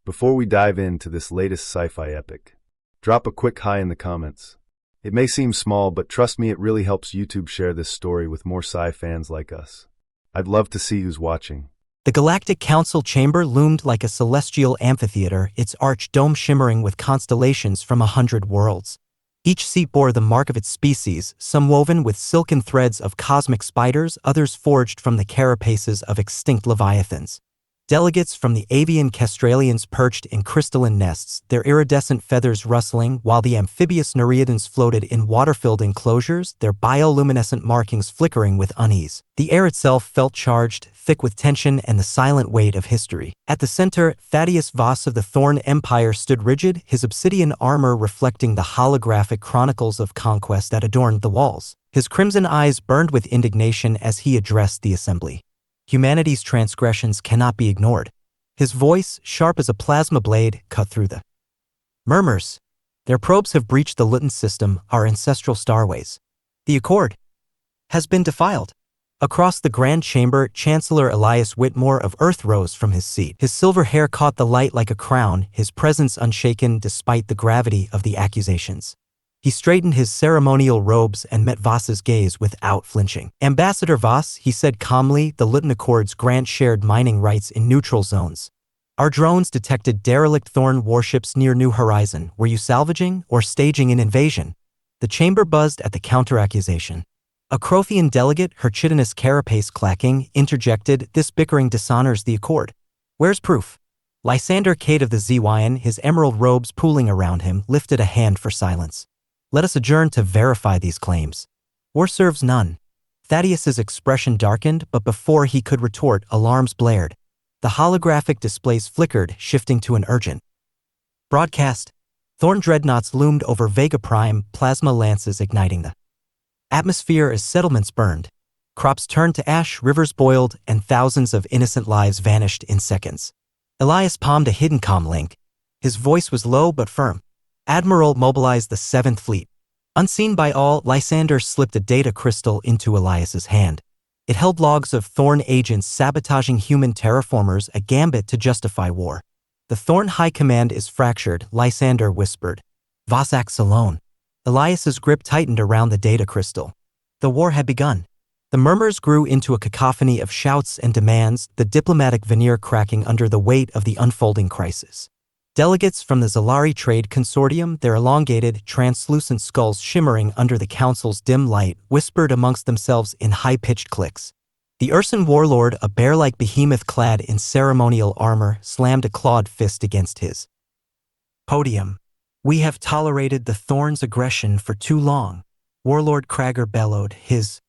Before we dive into this latest sci-fi epic, drop a quick hi in the comments. It may seem small, but trust me, it really helps YouTube share this story with more sci fans like us. I'd love to see who's watching. The Galactic Council chamber loomed like a celestial amphitheater, its arched dome shimmering with constellations from 100 worlds. Each seat bore the mark of its species, some woven with silken threads of cosmic spiders, others forged from the carapaces of extinct leviathans. Delegates from the avian castralians perched in crystalline nests, their iridescent feathers rustling, while the amphibious nereidans floated in water-filled enclosures, their bioluminescent markings flickering with unease. The air itself felt charged, thick with tension and the silent weight of history. At the center, Thaddeus Voss of the Thorn Empire stood rigid, his obsidian armor reflecting the holographic chronicles of conquest that adorned the walls. His crimson eyes burned with indignation as he addressed the assembly. Humanity's transgressions cannot be ignored. His voice, sharp as a plasma blade, cut through the murmurs. Their probes have breached the Luton system, our ancestral starways. The Accord has been defiled. Across the Grand Chamber, Chancellor Elias Whitmore of Earth rose from his seat. His silver hair caught the light like a crown, his presence unshaken despite the gravity of the accusations. He straightened his ceremonial robes and met Voss's gaze without flinching. Ambassador Voss, he said calmly, the Luton Accords grant shared mining rights in neutral zones. Our drones detected derelict Thorn warships near New Horizon. Were you salvaging or staging an invasion? The chamber buzzed at the counter-accusation. A Crothian delegate, her chitinous carapace clacking, interjected, this bickering dishonors the Accord. Where's proof? Lysander Cade of the Zewyan, his emerald robes pooling around him, lifted a hand for silence. Let us adjourn to verify these claims. War serves none. Thaddeus's expression darkened, but before he could retort, alarms blared. The holographic displays flickered, shifting to an urgent broadcast. Thorn dreadnoughts loomed over Vega Prime, plasma lances igniting the atmosphere as settlements burned. Crops turned to ash, rivers boiled, and thousands of innocent lives vanished in seconds. Elias palmed a hidden comm link. His voice was low but firm. Admiral mobilized the 7th Fleet. Unseen by all, Lysander slipped a data crystal into Elias's hand. It held logs of Thorn agents sabotaging human terraformers, a gambit to justify war. The Thorn High Command is fractured, Lysander whispered. Voss acts alone. Elias's grip tightened around the data crystal. The war had begun. The murmurs grew into a cacophony of shouts and demands, the diplomatic veneer cracking under the weight of the unfolding crisis. Delegates from the Zalari Trade Consortium, their elongated, translucent skulls shimmering under the Council's dim light, whispered amongst themselves in high-pitched clicks. The Ursan warlord, a bear-like behemoth clad in ceremonial armor, slammed a clawed fist against his podium. We have tolerated the Thorn's aggression for too long, Warlord Krager bellowed, his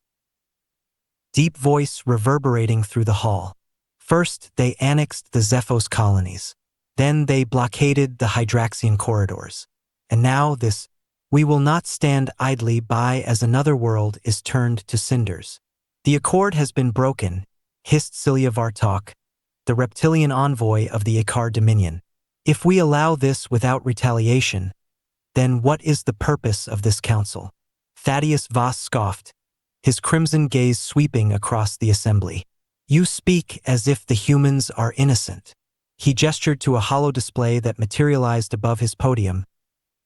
deep voice reverberating through the hall. First, they annexed the Zephos colonies. Then they blockaded the Hydraxian corridors. And now this, we will not stand idly by as another world is turned to cinders. The Accord has been broken, hissed Cilia Vartok, the reptilian envoy of the Ikar Dominion. If we allow this without retaliation, then what is the purpose of this council? Thaddeus Voss scoffed, his crimson gaze sweeping across the assembly. You speak as if the humans are innocent. He gestured to a hollow display that materialized above his podium,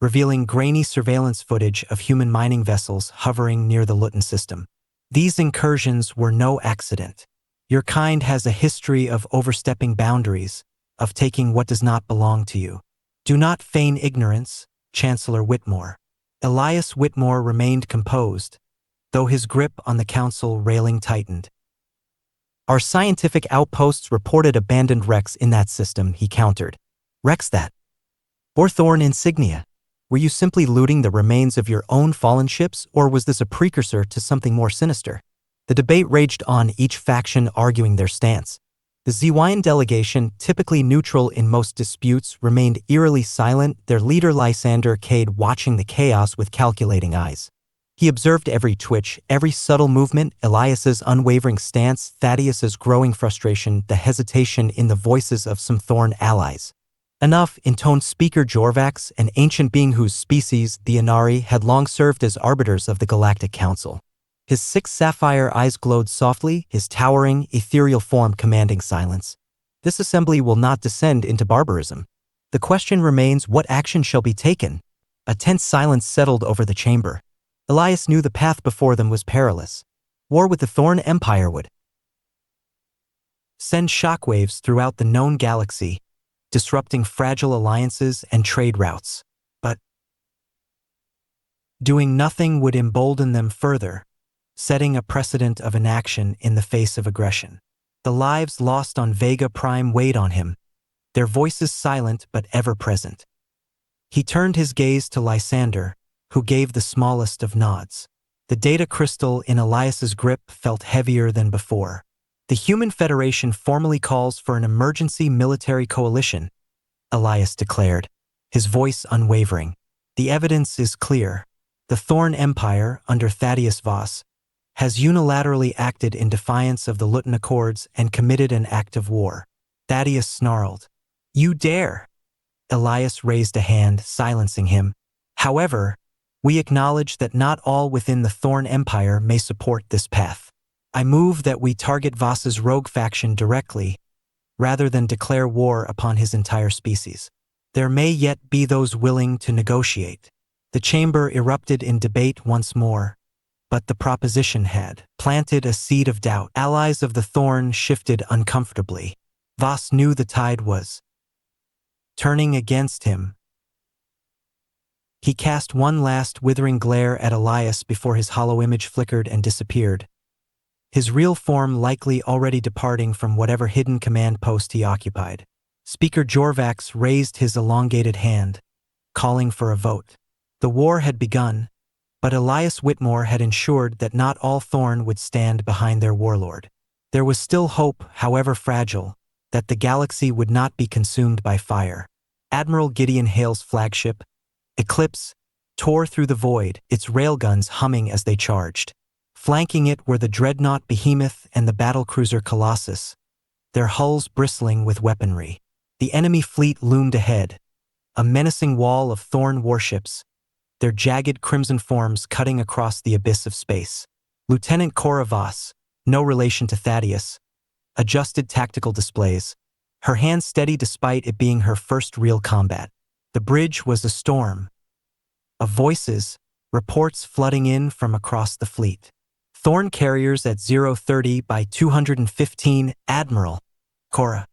revealing grainy surveillance footage of human mining vessels hovering near the Luton system. These incursions were no accident. Your kind has a history of overstepping boundaries, of taking what does not belong to you. Do not feign ignorance, Chancellor Whitmore. Elias Whitmore remained composed, though his grip on the council railing tightened. Our scientific outposts reported abandoned wrecks in that system, he countered. Wrecks that bore Thorn insignia. Were you simply looting the remains of your own fallen ships, or was this a precursor to something more sinister? The debate raged on, each faction arguing their stance. The Zewyan delegation, typically neutral in most disputes, remained eerily silent, their leader Lysander Cade watching the chaos with calculating eyes. He observed every twitch, every subtle movement, Elias's unwavering stance, Thaddeus's growing frustration, the hesitation in the voices of some Thorn allies. Enough, intoned Speaker Jorvax, an ancient being whose species, the Inari, had long served as arbiters of the Galactic Council. His 6 sapphire eyes glowed softly, his towering, ethereal form commanding silence. This assembly will not descend into barbarism. The question remains, what action shall be taken? A tense silence settled over the chamber. Elias knew the path before them was perilous. War with the Thorn Empire would send shockwaves throughout the known galaxy, disrupting fragile alliances and trade routes. But doing nothing would embolden them further, setting a precedent of inaction in the face of aggression. The lives lost on Vega Prime weighed on him, their voices silent but ever-present. He turned his gaze to Lysander, who gave the smallest of nods. The data crystal in Elias's grip felt heavier than before. The Human Federation formally calls for an emergency military coalition, Elias declared, his voice unwavering. The evidence is clear. The Thorn Empire, under Thaddeus Voss, has unilaterally acted in defiance of the Luton Accords and committed an act of war. Thaddeus snarled. You dare! Elias raised a hand, silencing him. However, we acknowledge that not all within the Thorn Empire may support this path. I move that we target Voss's rogue faction directly, rather than declare war upon his entire species. There may yet be those willing to negotiate. The chamber erupted in debate once more, but the proposition had planted a seed of doubt. Allies of the Thorn shifted uncomfortably. Voss knew the tide was turning against him. He cast one last withering glare at Elias before his hollow image flickered and disappeared, his real form likely already departing from whatever hidden command post he occupied. Speaker Jorvax raised his elongated hand, calling for a vote. The war had begun, but Elias Whitmore had ensured that not all Thorn would stand behind their warlord. There was still hope, however fragile, that the galaxy would not be consumed by fire. Admiral Gideon Hale's flagship, Eclipse, tore through the void, its railguns humming as they charged. Flanking it were the dreadnought Behemoth and the battlecruiser Colossus, their hulls bristling with weaponry. The enemy fleet loomed ahead, a menacing wall of Thorn warships, their jagged crimson forms cutting across the abyss of space. Lieutenant Cora Voss, no relation to Thaddeus, adjusted tactical displays, her hand steady despite it being her first real combat. The bridge was a storm of voices, reports flooding in from across the fleet. Thorn carriers at 030 by 215, Admiral, Cora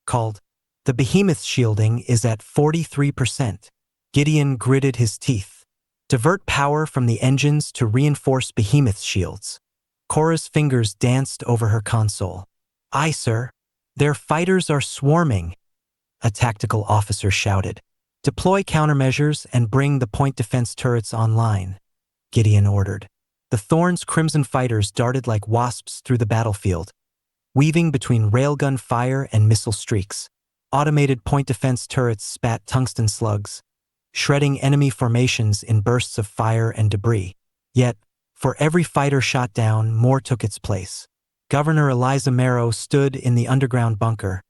called. The Behemoth's shielding is at 43%. Gideon gritted his teeth. Divert power from the engines to reinforce Behemoth's shields. Cora's fingers danced over her console. Aye, sir. Their fighters are swarming, a tactical officer shouted. Deploy countermeasures and bring the point defense turrets online, Gideon ordered. The Thorn's crimson fighters darted like wasps through the battlefield, weaving between railgun fire and missile streaks. Automated point defense turrets spat tungsten slugs, shredding enemy formations in bursts of fire and debris. Yet, for every fighter shot down, more took its place. Governor Eliza Marrow stood in the underground bunker,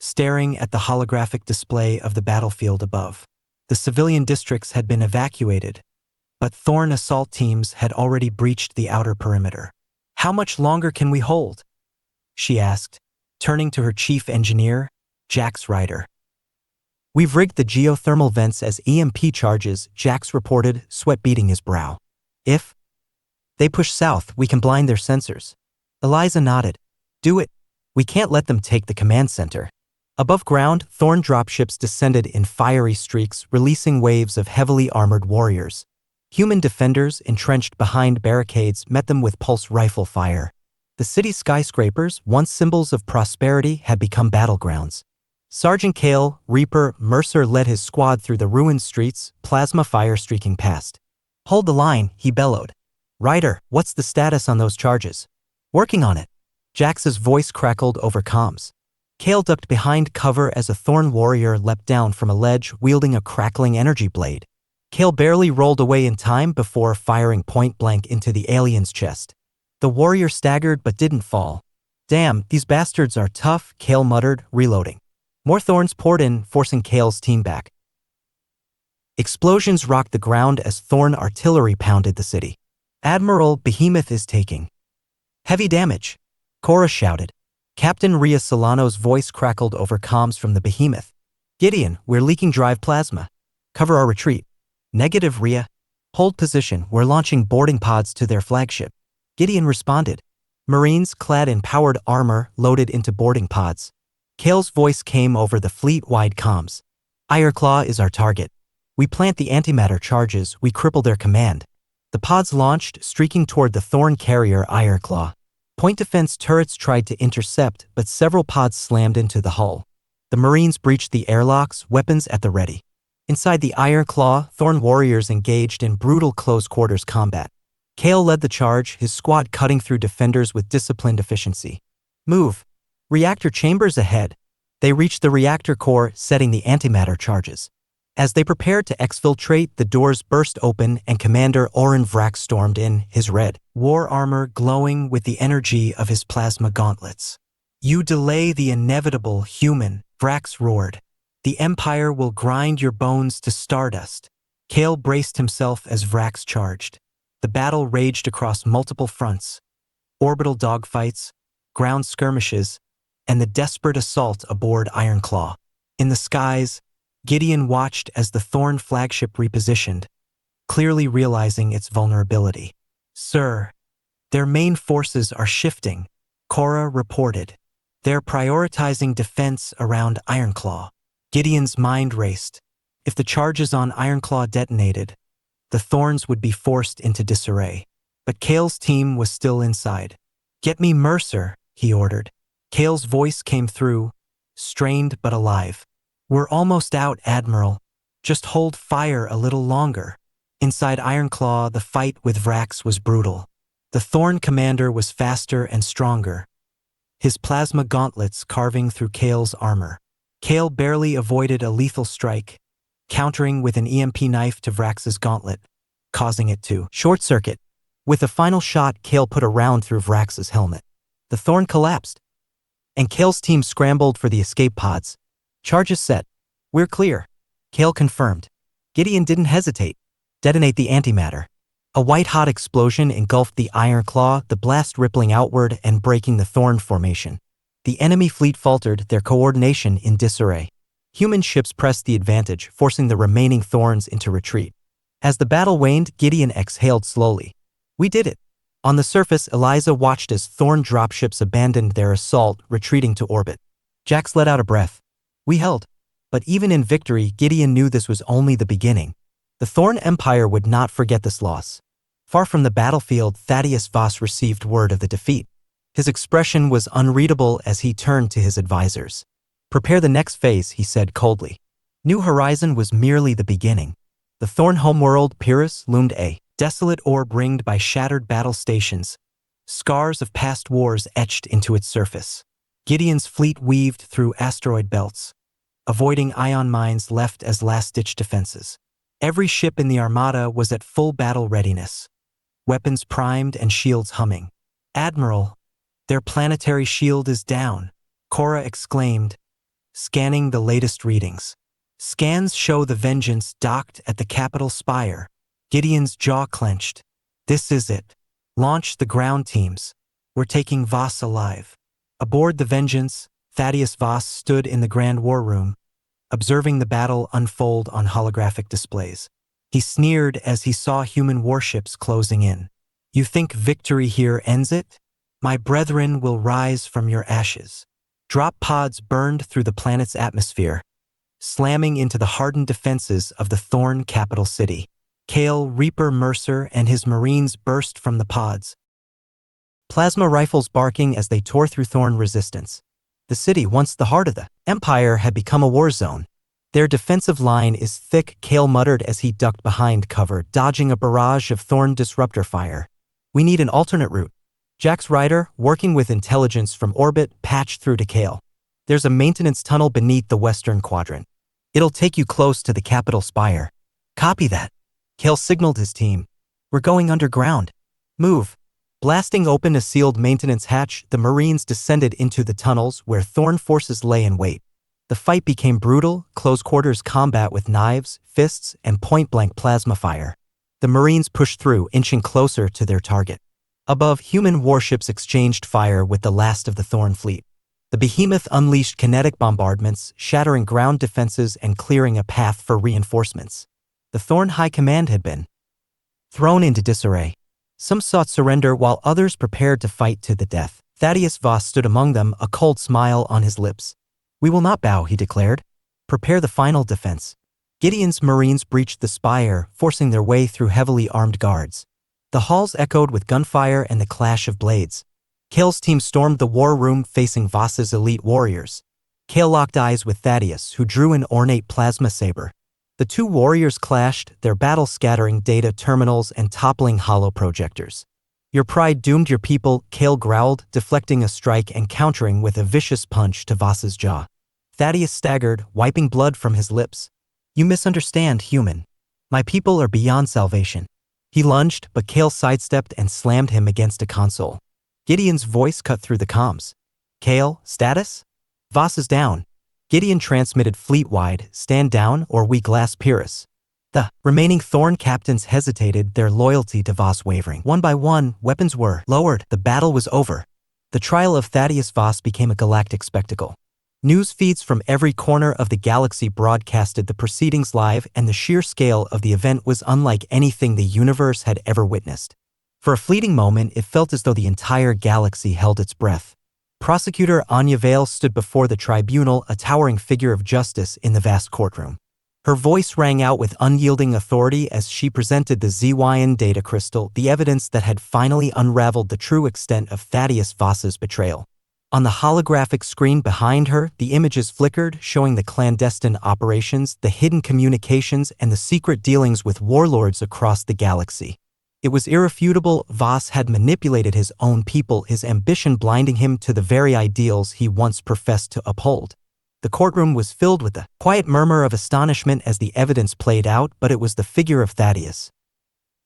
staring at the holographic display of the battlefield above. The civilian districts had been evacuated, but Thorn assault teams had already breached the outer perimeter. How much longer can we hold? She asked, turning to her chief engineer, Jax Ryder. We've rigged the geothermal vents as EMP charges, Jax reported, sweat beading his brow. If they push south, we can blind their sensors. Eliza nodded. Do it. We can't let them take the command center. Above ground, Thorn dropships descended in fiery streaks, releasing waves of heavily armored warriors. Human defenders entrenched behind barricades met them with pulse rifle fire. The city's skyscrapers, once symbols of prosperity, had become battlegrounds. Sergeant Cale, Reaper, Mercer led his squad through the ruined streets, plasma fire streaking past. Hold the line, he bellowed. Ryder, what's the status on those charges? Working on it. Jax's voice crackled over comms. Cale ducked behind cover as a Thorn warrior leapt down from a ledge wielding a crackling energy blade. Cale barely rolled away in time before firing point-blank into the alien's chest. The warrior staggered but didn't fall. Damn, these bastards are tough, Cale muttered, reloading. More Thorns poured in, forcing Cale's team back. Explosions rocked the ground as Thorn artillery pounded the city. Admiral Behemoth is taking heavy damage, Cora shouted. Captain Rhea Solano's voice crackled over comms from the Behemoth. Gideon, we're leaking drive plasma. Cover our retreat. Negative, Rhea. Hold position, we're launching boarding pods to their flagship. Gideon responded. Marines clad in powered armor loaded into boarding pods. Kale's voice came over the fleet-wide comms. Ironclaw is our target. We plant the antimatter charges, we cripple their command. The pods launched, streaking toward the Thorn carrier Ironclaw. Point defense turrets tried to intercept, but several pods slammed into the hull. The Marines breached the airlocks, weapons at the ready. Inside the Ironclaw, Thorn warriors engaged in brutal close-quarters combat. Kale led the charge, his squad cutting through defenders with disciplined efficiency. Move. Reactor chambers ahead. They reached the reactor core, setting the antimatter charges. As they prepared to exfiltrate, the doors burst open and Commander Oren Vrax stormed in, his red war armor glowing with the energy of his plasma gauntlets. You delay the inevitable, human, Vrax roared. The Empire will grind your bones to stardust. Kale braced himself as Vrax charged. The battle raged across multiple fronts. Orbital dogfights, ground skirmishes, and the desperate assault aboard Ironclaw. In the skies, Gideon watched as the Thorn flagship repositioned, clearly realizing its vulnerability. Sir, their main forces are shifting, Cora reported. They're prioritizing defense around Ironclaw. Gideon's mind raced. If the charges on Ironclaw detonated, the Thorns would be forced into disarray. But Kale's team was still inside. Get me Mercer, he ordered. Kale's voice came through, strained but alive. We're almost out, Admiral. Just hold fire a little longer. Inside Ironclaw, the fight with Vrax was brutal. The Thorn commander was faster and stronger, his plasma gauntlets carving through Kale's armor. Kale barely avoided a lethal strike, countering with an EMP knife to Vrax's gauntlet, causing it to short-circuit. With a final shot, Kale put a round through Vrax's helmet. The Thorn collapsed, and Kale's team scrambled for the escape pods. Charges set. We're clear. Kale confirmed. Gideon didn't hesitate. Detonate the antimatter. A white-hot explosion engulfed the Ironclaw, the blast rippling outward and breaking the Thorn formation. The enemy fleet faltered, their coordination in disarray. Human ships pressed the advantage, forcing the remaining Thorns into retreat. As the battle waned, Gideon exhaled slowly. We did it. On the surface, Eliza watched as Thorn dropships abandoned their assault, retreating to orbit. Jax let out a breath. We held. But even in victory, Gideon knew this was only the beginning. The Thorn Empire would not forget this loss. Far from the battlefield, Thaddeus Voss received word of the defeat. His expression was unreadable as he turned to his advisors. Prepare the next phase, he said coldly. New Horizon was merely the beginning. The Thorn homeworld, Pyrrhus, loomed a desolate orb ringed by shattered battle stations, scars of past wars etched into its surface. Gideon's fleet weaved through asteroid belts, avoiding ion mines left as last-ditch defenses. Every ship in the Armada was at full battle readiness, weapons primed and shields humming. Admiral, their planetary shield is down, Cora exclaimed, scanning the latest readings. Scans show the Vengeance docked at the Capitol spire. Gideon's jaw clenched. This is it. Launch the ground teams. We're taking Voss alive. Aboard the Vengeance, Thaddeus Voss stood in the Grand War Room, observing the battle unfold on holographic displays. He sneered as he saw human warships closing in. You think victory here ends it? My brethren will rise from your ashes. Drop pods burned through the planet's atmosphere, slamming into the hardened defenses of the Thorn capital city. Kale, Reaper, Mercer, and his Marines burst from the pods, plasma rifles barking as they tore through Thorn resistance. The city, once the heart of the Empire, had become a war zone. Their defensive line is thick, Kale muttered as he ducked behind cover, dodging a barrage of Thorn disruptor fire. We need an alternate route. Jax Ryder, working with intelligence from orbit, patched through to Kale. There's a maintenance tunnel beneath the western quadrant. It'll take you close to the Capitol spire. Copy that. Kale signaled his team. We're going underground. Move. Blasting open a sealed maintenance hatch, the Marines descended into the tunnels where Thorn forces lay in wait. The fight became brutal, close-quarters combat with knives, fists, and point-blank plasma fire. The Marines pushed through, inching closer to their target. Above, human warships exchanged fire with the last of the Thorn fleet. The Behemoth unleashed kinetic bombardments, shattering ground defenses and clearing a path for reinforcements. The Thorn High Command had been thrown into disarray. Some sought surrender while others prepared to fight to the death. Thaddeus Voss stood among them, a cold smile on his lips. "We will not bow," he declared. "Prepare the final defense." Gideon's Marines breached the spire, forcing their way through heavily armed guards. The halls echoed with gunfire and the clash of blades. Kale's team stormed the war room facing Voss's elite warriors. Kale locked eyes with Thaddeus, who drew an ornate plasma saber. The two warriors clashed, their battle scattering data terminals and toppling hollow projectors. "Your pride doomed your people," Kale growled, deflecting a strike and countering with a vicious punch to Voss's jaw. Thaddeus staggered, wiping blood from his lips. "You misunderstand, human. My people are beyond salvation." He lunged, but Kale sidestepped and slammed him against a console. Gideon's voice cut through the comms. "Kale, status? Voss is down." Gideon transmitted fleet-wide, "Stand down or we glass Pyrrhus." The remaining Thorn captains hesitated, their loyalty to Voss wavering. One by one, weapons were lowered. The battle was over. The trial of Thaddeus Voss became a galactic spectacle. News feeds from every corner of the galaxy broadcasted the proceedings live, and the sheer scale of the event was unlike anything the universe had ever witnessed. For a fleeting moment, it felt as though the entire galaxy held its breath. Prosecutor Anya Vale stood before the tribunal, a towering figure of justice in the vast courtroom. Her voice rang out with unyielding authority as she presented the Zewyan data crystal, the evidence that had finally unraveled the true extent of Thaddeus Voss's betrayal. On the holographic screen behind her, the images flickered, showing the clandestine operations, the hidden communications, and the secret dealings with warlords across the galaxy. It was irrefutable. Voss had manipulated his own people, his ambition blinding him to the very ideals he once professed to uphold. The courtroom was filled with a quiet murmur of astonishment as the evidence played out, but it was the figure of Thaddeus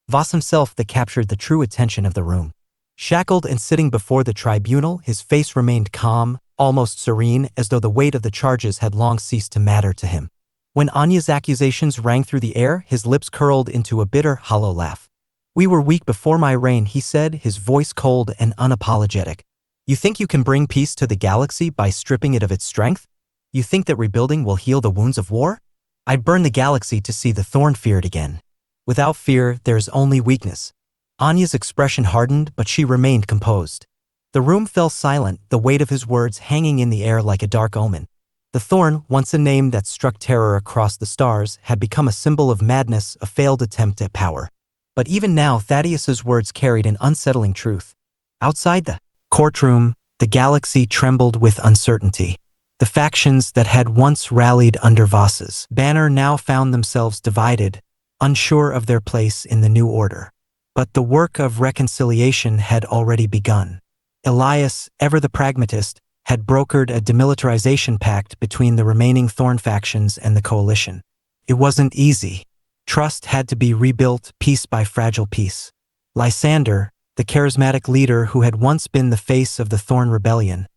Voss himself that captured the true attention of the room. Shackled and sitting before the tribunal, his face remained calm, almost serene, as though the weight of the charges had long ceased to matter to him. When Anya's accusations rang through the air, his lips curled into a bitter, hollow laugh. "We were weak before my reign," he said, his voice cold and unapologetic. "You think you can bring peace to the galaxy by stripping it of its strength? You think that rebuilding will heal the wounds of war? I'd burn the galaxy to see the Thorn feared again. Without fear, there is only weakness." Anya's expression hardened, but she remained composed. The room fell silent, the weight of his words hanging in the air like a dark omen. The Thorn, once a name that struck terror across the stars, had become a symbol of madness, a failed attempt at power. But even now, Thaddeus's words carried an unsettling truth. Outside the courtroom, the galaxy trembled with uncertainty. The factions that had once rallied under Voss's banner now found themselves divided, unsure of their place in the new order. But the work of reconciliation had already begun. Elias, ever the pragmatist, had brokered a demilitarization pact between the remaining Thorn factions and the coalition. It wasn't easy. Trust had to be rebuilt piece by fragile piece. Lysander, the charismatic leader who had once been the face of the Thorn rebellion,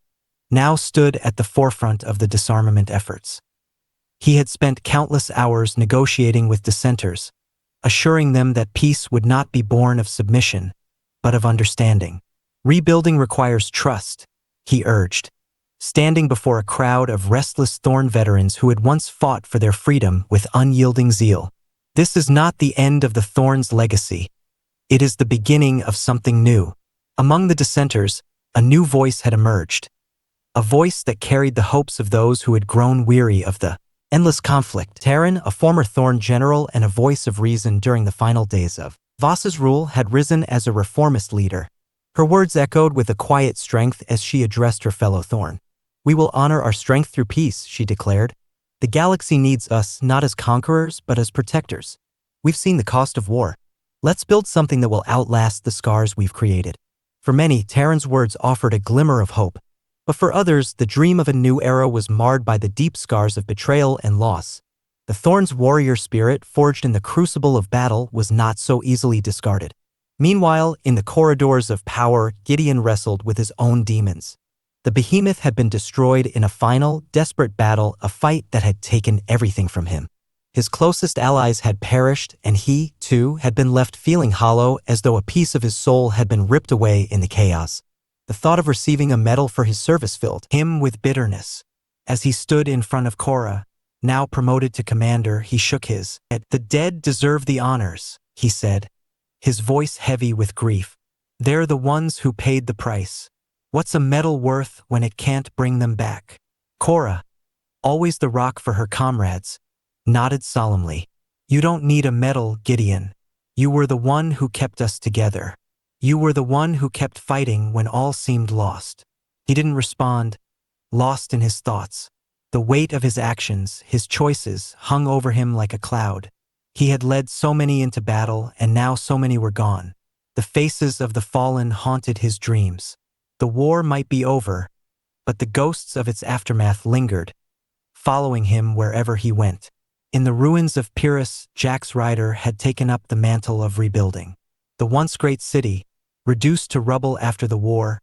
now stood at the forefront of the disarmament efforts. He had spent countless hours negotiating with dissenters, assuring them that peace would not be born of submission, but of understanding. "Rebuilding requires trust," he urged, standing before a crowd of restless Thorn veterans who had once fought for their freedom with unyielding zeal. "This is not the end of the Thorn's legacy. It is the beginning of something new." Among the dissenters, a new voice had emerged. A voice that carried the hopes of those who had grown weary of the endless conflict. Terran, a former Thorn general and a voice of reason during the final days of Voss's rule, had risen as a reformist leader. Her words echoed with a quiet strength as she addressed her fellow Thorn. "We will honor our strength through peace," she declared. "The galaxy needs us not as conquerors, but as protectors. We've seen the cost of war. Let's build something that will outlast the scars we've created." For many, Terran's words offered a glimmer of hope. But for others, the dream of a new era was marred by the deep scars of betrayal and loss. The Thorn's warrior spirit, forged in the crucible of battle, was not so easily discarded. Meanwhile, in the corridors of power, Gideon wrestled with his own demons. The Behemoth had been destroyed in a final, desperate battle, a fight that had taken everything from him. His closest allies had perished, and he, too, had been left feeling hollow, as though a piece of his soul had been ripped away in the chaos. The thought of receiving a medal for his service filled him with bitterness. As he stood in front of Korra, now promoted to commander, he shook his head. "The dead deserve the honors," he said, his voice heavy with grief. "They're the ones who paid the price. What's a medal worth when it can't bring them back?" Korra, always the rock for her comrades, nodded solemnly. "You don't need a medal, Gideon. You were the one who kept us together. You were the one who kept fighting when all seemed lost." He didn't respond, lost in his thoughts. The weight of his actions, his choices, hung over him like a cloud. He had led so many into battle, and now so many were gone. The faces of the fallen haunted his dreams. The war might be over, but the ghosts of its aftermath lingered, following him wherever he went. In the ruins of Pyrrhus, Jack's rider had taken up the mantle of rebuilding. The once great city, reduced to rubble after the war,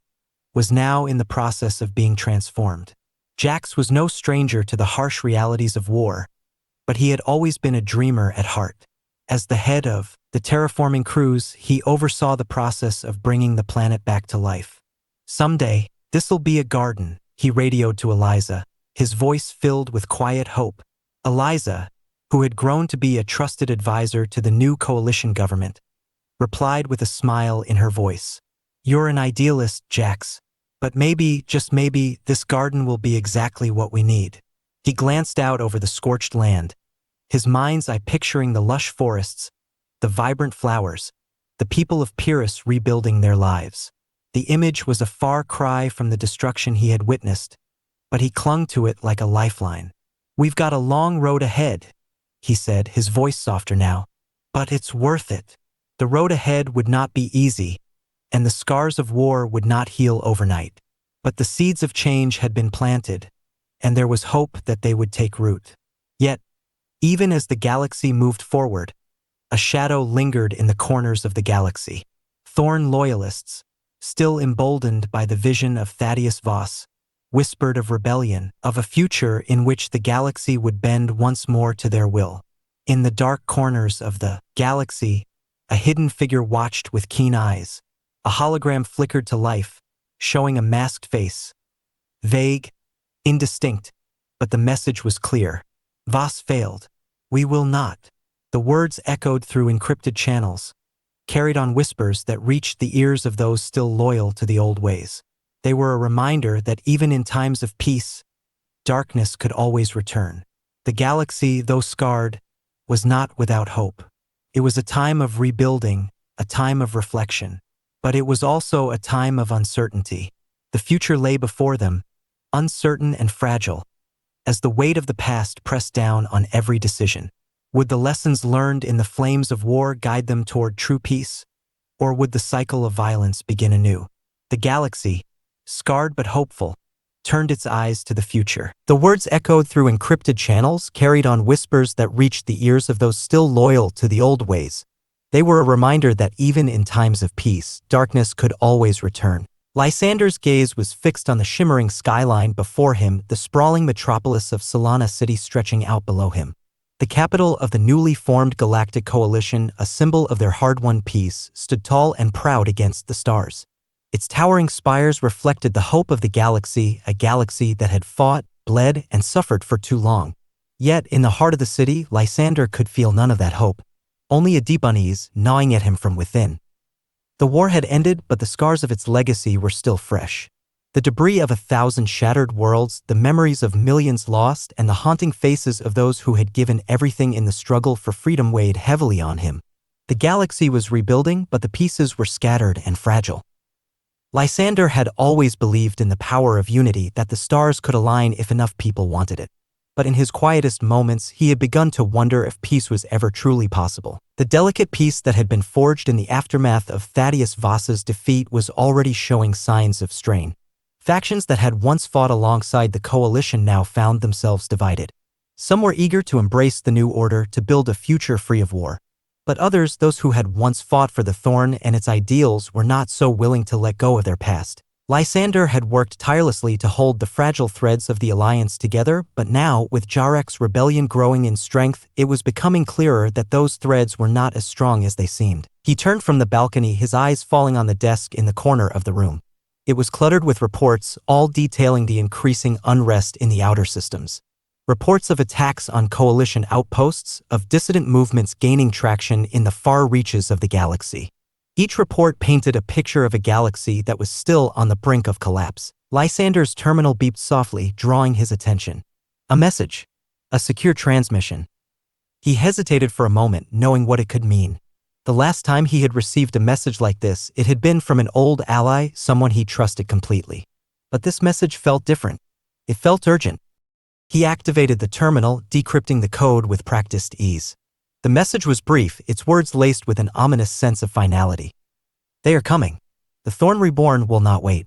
was now in the process of being transformed. Jax was no stranger to the harsh realities of war, but he had always been a dreamer at heart. As the head of the terraforming crews, he oversaw the process of bringing the planet back to life. "Someday, this'll be a garden," he radioed to Eliza, his voice filled with quiet hope. Eliza, who had grown to be a trusted advisor to the new coalition government, replied with a smile in her voice. "You're an idealist, Jax, but maybe, just maybe, this garden will be exactly what we need." He glanced out over the scorched land, his mind's eye picturing the lush forests, the vibrant flowers, the people of Pyrrhus rebuilding their lives. The image was a far cry from the destruction he had witnessed, but he clung to it like a lifeline. "We've got a long road ahead," he said, his voice softer now, "but it's worth it." The road ahead would not be easy, and the scars of war would not heal overnight. But the seeds of change had been planted, and there was hope that they would take root. Yet, even as the galaxy moved forward, a shadow lingered in the corners of the galaxy. Thorn loyalists, still emboldened by the vision of Thaddeus Voss, whispered of rebellion, of a future in which the galaxy would bend once more to their will. In the dark corners of the galaxy, a hidden figure watched with keen eyes. A hologram flickered to life, showing a masked face. Vague, indistinct, but the message was clear. "Voss failed. We will not." The words echoed through encrypted channels, carried on whispers that reached the ears of those still loyal to the old ways. They were a reminder that even in times of peace, darkness could always return. The galaxy, though scarred, was not without hope. It was a time of rebuilding, a time of reflection. But it was also a time of uncertainty. The future lay before them, uncertain and fragile, as the weight of the past pressed down on every decision. Would the lessons learned in the flames of war guide them toward true peace? Or would the cycle of violence begin anew? The galaxy, scarred but hopeful, turned its eyes to the future. The words echoed through encrypted channels, carried on whispers that reached the ears of those still loyal to the old ways. They were a reminder that even in times of peace, darkness could always return. Lysander's gaze was fixed on the shimmering skyline before him, the sprawling metropolis of Solana City stretching out below him. The capital of the newly formed Galactic Coalition, a symbol of their hard-won peace, stood tall and proud against the stars. Its towering spires reflected the hope of the galaxy, a galaxy that had fought, bled, and suffered for too long. Yet, in the heart of the city, Lysander could feel none of that hope. Only a deep unease, gnawing at him from within. The war had ended, but the scars of its legacy were still fresh. The debris of 1,000 shattered worlds, the memories of millions lost, and the haunting faces of those who had given everything in the struggle for freedom weighed heavily on him. The galaxy was rebuilding, but the pieces were scattered and fragile. Lysander had always believed in the power of unity, that the stars could align if enough people wanted it. But in his quietest moments, he had begun to wonder if peace was ever truly possible. The delicate peace that had been forged in the aftermath of Thaddeus Voss's defeat was already showing signs of strain. Factions that had once fought alongside the coalition now found themselves divided. Some were eager to embrace the new order, to build a future free of war. But others, those who had once fought for the Thorn and its ideals, were not so willing to let go of their past. Lysander had worked tirelessly to hold the fragile threads of the alliance together, but now, with Jarek's rebellion growing in strength, it was becoming clearer that those threads were not as strong as they seemed. He turned from the balcony, his eyes falling on the desk in the corner of the room. It was cluttered with reports, all detailing the increasing unrest in the outer systems. Reports of attacks on coalition outposts, of dissident movements gaining traction in the far reaches of the galaxy. Each report painted a picture of a galaxy that was still on the brink of collapse. Lysander's terminal beeped softly, drawing his attention. A message. A secure transmission. He hesitated for a moment, knowing what it could mean. The last time he had received a message like this, it had been from an old ally, someone he trusted completely. But this message felt different. It felt urgent. He activated the terminal, decrypting the code with practiced ease. The message was brief, its words laced with an ominous sense of finality. They are coming. The Thorn Reborn will not wait.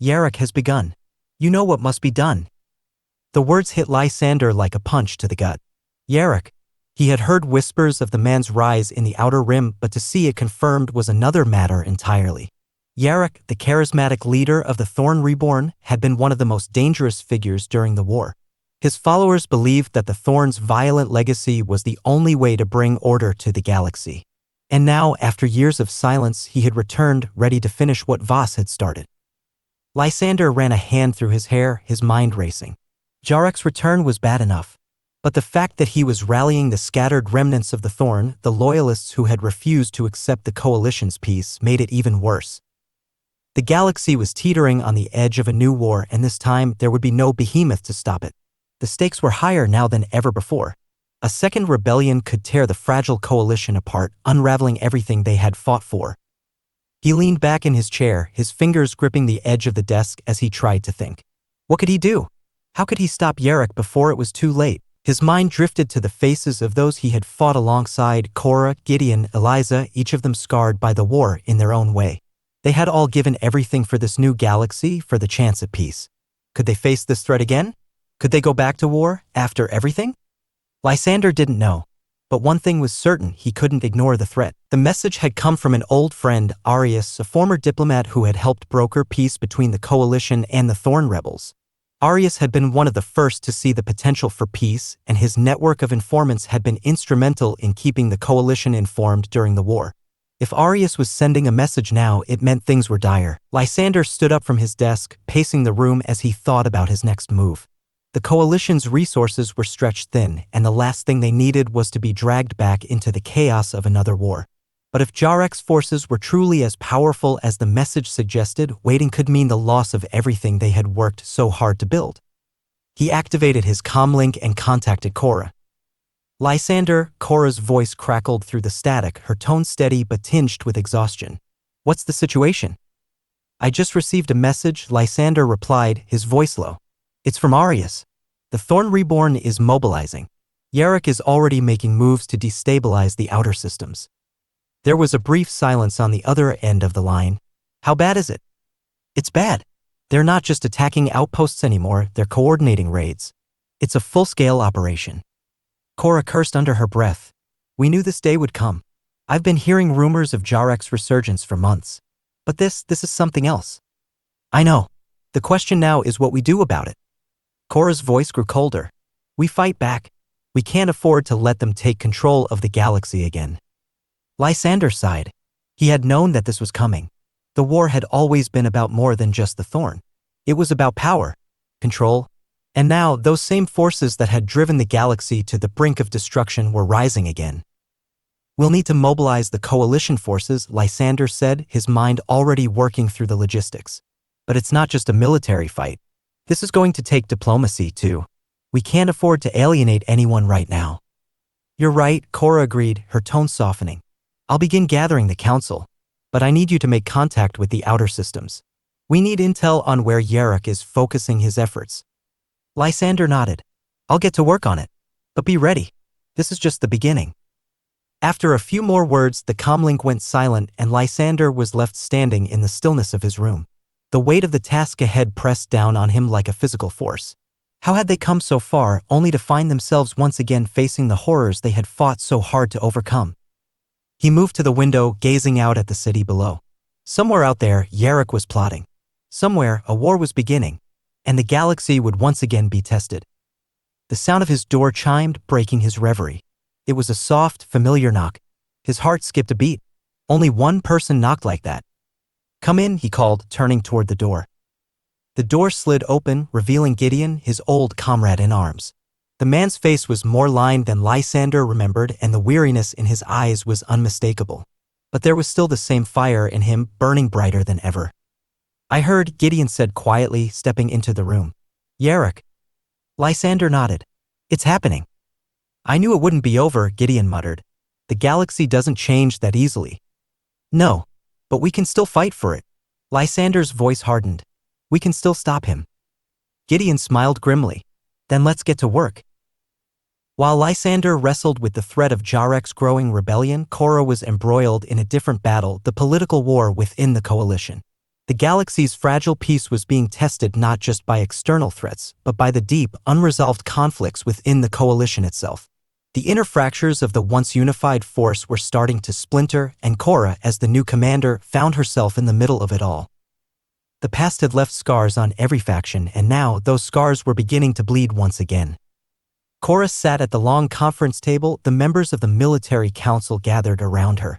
Yarok has begun. You know what must be done. The words hit Lysander like a punch to the gut. Yarok. He had heard whispers of the man's rise in the Outer Rim, but to see it confirmed was another matter entirely. Yarok, the charismatic leader of the Thorn Reborn, had been one of the most dangerous figures during the war. His followers believed that the Thorn's violent legacy was the only way to bring order to the galaxy. And now, after years of silence, he had returned, ready to finish what Voss had started. Lysander ran a hand through his hair, his mind racing. Yarok's return was bad enough. But the fact that he was rallying the scattered remnants of the Thorn, the loyalists who had refused to accept the Coalition's peace, made it even worse. The galaxy was teetering on the edge of a new war, and this time there would be no Behemoth to stop it. The stakes were higher now than ever before. A second rebellion could tear the fragile Coalition apart, unraveling everything they had fought for. He leaned back in his chair, his fingers gripping the edge of the desk as he tried to think. What could he do? How could he stop Yarok before it was too late? His mind drifted to the faces of those he had fought alongside: Cora, Gideon, Eliza, each of them scarred by the war in their own way. They had all given everything for this new galaxy, for the chance at peace. Could they face this threat again? Could they go back to war, after everything? Lysander didn't know. But one thing was certain: he couldn't ignore the threat. The message had come from an old friend, Arius, a former diplomat who had helped broker peace between the Coalition and the Thorn rebels. Arius had been one of the first to see the potential for peace, and his network of informants had been instrumental in keeping the Coalition informed during the war. If Arius was sending a message now, it meant things were dire. Lysander stood up from his desk, pacing the room as he thought about his next move. The Coalition's resources were stretched thin, and the last thing they needed was to be dragged back into the chaos of another war. But if Yarok's forces were truly as powerful as the message suggested, waiting could mean the loss of everything they had worked so hard to build. He activated his comlink and contacted Cora. Lysander, Cora's voice crackled through the static, her tone steady but tinged with exhaustion. What's the situation? I just received a message, Lysander replied, his voice low. It's from Arius. The Thorn Reborn is mobilizing. Yarok is already making moves to destabilize the outer systems. There was a brief silence on the other end of the line. How bad is it? It's bad. They're not just attacking outposts anymore, they're coordinating raids. It's a full-scale operation. Cora cursed under her breath. We knew this day would come. I've been hearing rumors of Yarok's resurgence for months. But this is something else. I know. The question now is what we do about it. Cora's voice grew colder. We fight back. We can't afford to let them take control of the galaxy again. Lysander sighed. He had known that this was coming. The war had always been about more than just the Thorn. It was about power, control, and now those same forces that had driven the galaxy to the brink of destruction were rising again. We'll need to mobilize the Coalition forces, Lysander said, his mind already working through the logistics. But it's not just a military fight. This is going to take diplomacy, too. We can't afford to alienate anyone right now. You're right, Cora agreed, her tone softening. I'll begin gathering the council, but I need you to make contact with the outer systems. We need intel on where Yarok is focusing his efforts. Lysander nodded. I'll get to work on it. But be ready. This is just the beginning. After a few more words, the comlink went silent and Lysander was left standing in the stillness of his room. The weight of the task ahead pressed down on him like a physical force. How had they come so far, only to find themselves once again facing the horrors they had fought so hard to overcome? He moved to the window, gazing out at the city below. Somewhere out there, Yarok was plotting. Somewhere, a war was beginning, and the galaxy would once again be tested. The sound of his door chimed, breaking his reverie. It was a soft, familiar knock. His heart skipped a beat. Only one person knocked like that. "Come in," he called, turning toward the door. The door slid open, revealing Gideon, his old comrade in arms. The man's face was more lined than Lysander remembered, and the weariness in his eyes was unmistakable. But there was still the same fire in him, burning brighter than ever. "I heard," Gideon said quietly, stepping into the room. "Yarok." Lysander nodded. "It's happening." "I knew it wouldn't be over," Gideon muttered. "The galaxy doesn't change that easily." "No. But we can still fight for it." Lysander's voice hardened. "We can still stop him." Gideon smiled grimly. "Then let's get to work." While Lysander wrestled with the threat of Jarek's growing rebellion, Korra was embroiled in a different battle, the political war within the coalition. The galaxy's fragile peace was being tested not just by external threats, but by the deep, unresolved conflicts within the coalition itself. The inner fractures of the once unified force were starting to splinter, and Korra, as the new commander, found herself in the middle of it all. The past had left scars on every faction, and now those scars were beginning to bleed once again. Korra sat at the long conference table, the members of the military council gathered around her.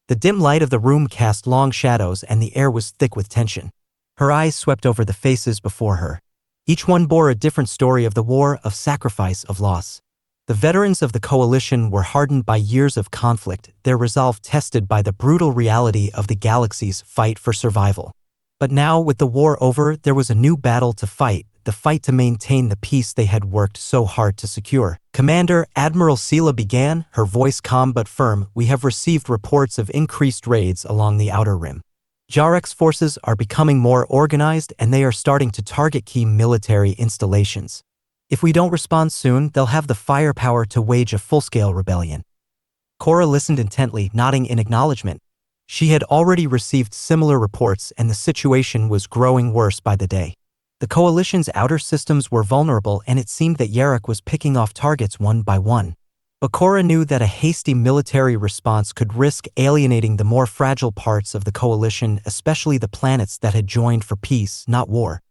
The dim light of the room cast long shadows, and the air was thick with tension. Her eyes swept over the faces before her. Each one bore a different story of the war, of sacrifice, of loss. The veterans of the coalition were hardened by years of conflict, their resolve tested by the brutal reality of the galaxy's fight for survival. But now, with the war over, there was a new battle to fight, the fight to maintain the peace they had worked so hard to secure. "Commander," Admiral Sela began, her voice calm but firm, "we have received reports of increased raids along the Outer Rim. Jarek's forces are becoming more organized, and they are starting to target key military installations. If we don't respond soon, they'll have the firepower to wage a full-scale rebellion." Korra listened intently, nodding in acknowledgement. She had already received similar reports, and the situation was growing worse by the day. The coalition's outer systems were vulnerable, and it seemed that Yarok was picking off targets one by one. But Korra knew that a hasty military response could risk alienating the more fragile parts of the coalition, especially the planets that had joined for peace, not war.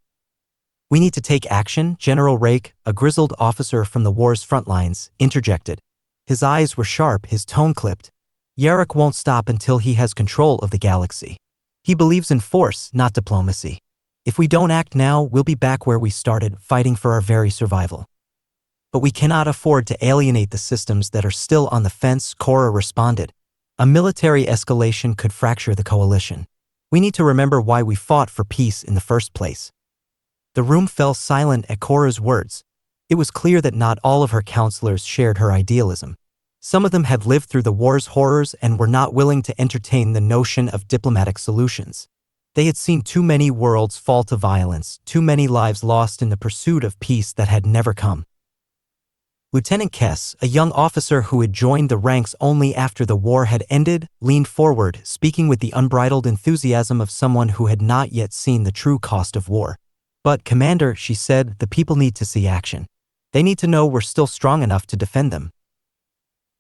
"We need to take action," General Rake, a grizzled officer from the war's front lines, interjected. His eyes were sharp, his tone clipped. "Yarok won't stop until he has control of the galaxy. He believes in force, not diplomacy. If we don't act now, we'll be back where we started, fighting for our very survival." "But we cannot afford to alienate the systems that are still on the fence," Korra responded. "A military escalation could fracture the coalition. We need to remember why we fought for peace in the first place." The room fell silent at Korra's words. It was clear that not all of her counselors shared her idealism. Some of them had lived through the war's horrors and were not willing to entertain the notion of diplomatic solutions. They had seen too many worlds fall to violence, too many lives lost in the pursuit of peace that had never come. Lieutenant Kess, a young officer who had joined the ranks only after the war had ended, leaned forward, speaking with the unbridled enthusiasm of someone who had not yet seen the true cost of war. "But, Commander," she said, "the people need to see action. They need to know we're still strong enough to defend them."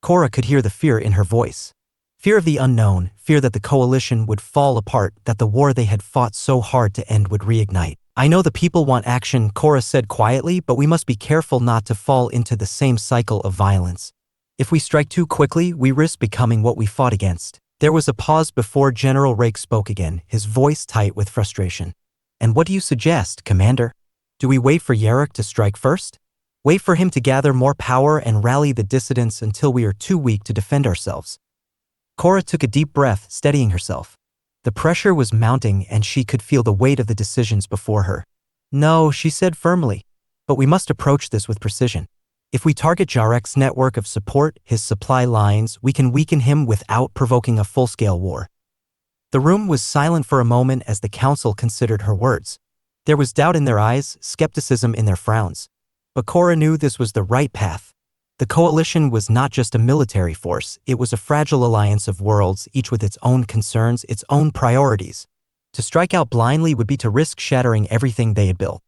Korra could hear the fear in her voice. Fear of the unknown, fear that the coalition would fall apart, that the war they had fought so hard to end would reignite. "I know the people want action," Korra said quietly, "but we must be careful not to fall into the same cycle of violence. If we strike too quickly, we risk becoming what we fought against." There was a pause before General Rake spoke again, his voice tight with frustration. "And what do you suggest, Commander? Do we wait for Yarok to strike first? Wait for him to gather more power and rally the dissidents until we are too weak to defend ourselves?" Korra took a deep breath, steadying herself. The pressure was mounting, and she could feel the weight of the decisions before her. "No," she said firmly, "but we must approach this with precision. If we target Jarek's network of support, his supply lines, we can weaken him without provoking a full-scale war." The room was silent for a moment as the council considered her words. There was doubt in their eyes, skepticism in their frowns. But Korra knew this was the right path. The coalition was not just a military force, it was a fragile alliance of worlds, each with its own concerns, its own priorities. To strike out blindly would be to risk shattering everything they had built.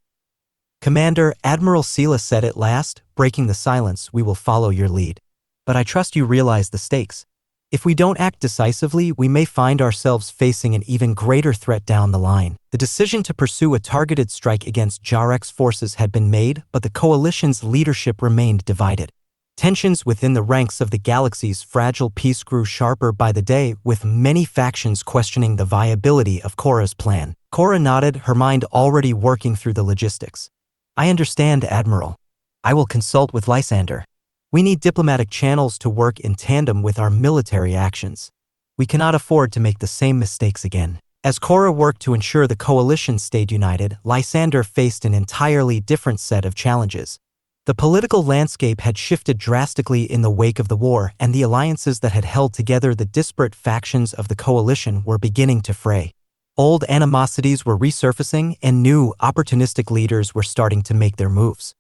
"Commander," Admiral Sela said at last, breaking the silence, "we will follow your lead. But I trust you realize the stakes. If we don't act decisively, we may find ourselves facing an even greater threat down the line." The decision to pursue a targeted strike against Jarek's forces had been made, but the coalition's leadership remained divided. Tensions within the ranks of the galaxy's fragile peace grew sharper by the day, with many factions questioning the viability of Cora's plan. Cora nodded, her mind already working through the logistics. I understand, Admiral. I will consult with Lysander. We need diplomatic channels to work in tandem with our military actions. We cannot afford to make the same mistakes again. As Cora worked to ensure the coalition stayed united, Lysander faced an entirely different set of challenges. The political landscape had shifted drastically in the wake of the war, and the alliances that had held together the disparate factions of the coalition were beginning to fray. Old animosities were resurfacing, and new, opportunistic leaders were starting to make their moves.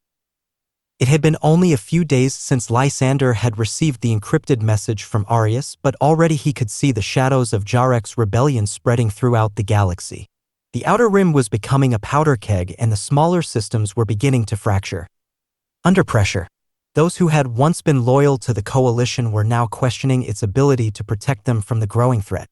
It had been only a few days since Lysander had received the encrypted message from Arius, but already he could see the shadows of Jarek's rebellion spreading throughout the galaxy. The outer rim was becoming a powder keg, and the smaller systems were beginning to fracture. Under pressure, those who had once been loyal to the coalition were now questioning its ability to protect them from the growing threat.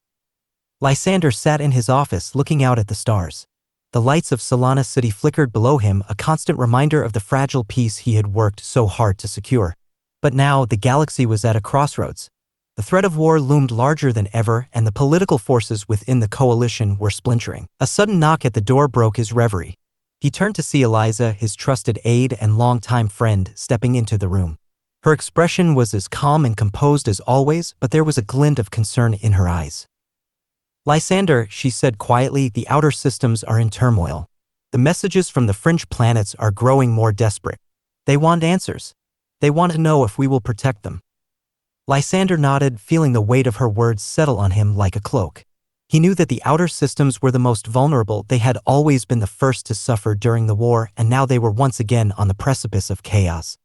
Lysander sat in his office looking out at the stars. The lights of Solana City flickered below him, a constant reminder of the fragile peace he had worked so hard to secure. But now the galaxy was at a crossroads. The threat of war loomed larger than ever, and the political forces within the coalition were splintering. A sudden knock at the door broke his reverie. He turned to see Eliza, his trusted aide and longtime friend, stepping into the room. Her expression was as calm and composed as always, but there was a glint of concern in her eyes. Lysander, she said quietly, the outer systems are in turmoil. The messages from the fringe planets are growing more desperate. They want answers. They want to know if we will protect them. Lysander nodded, feeling the weight of her words settle on him like a cloak. He knew that the outer systems were the most vulnerable. They had always been the first to suffer during the war, and now they were once again on the precipice of chaos.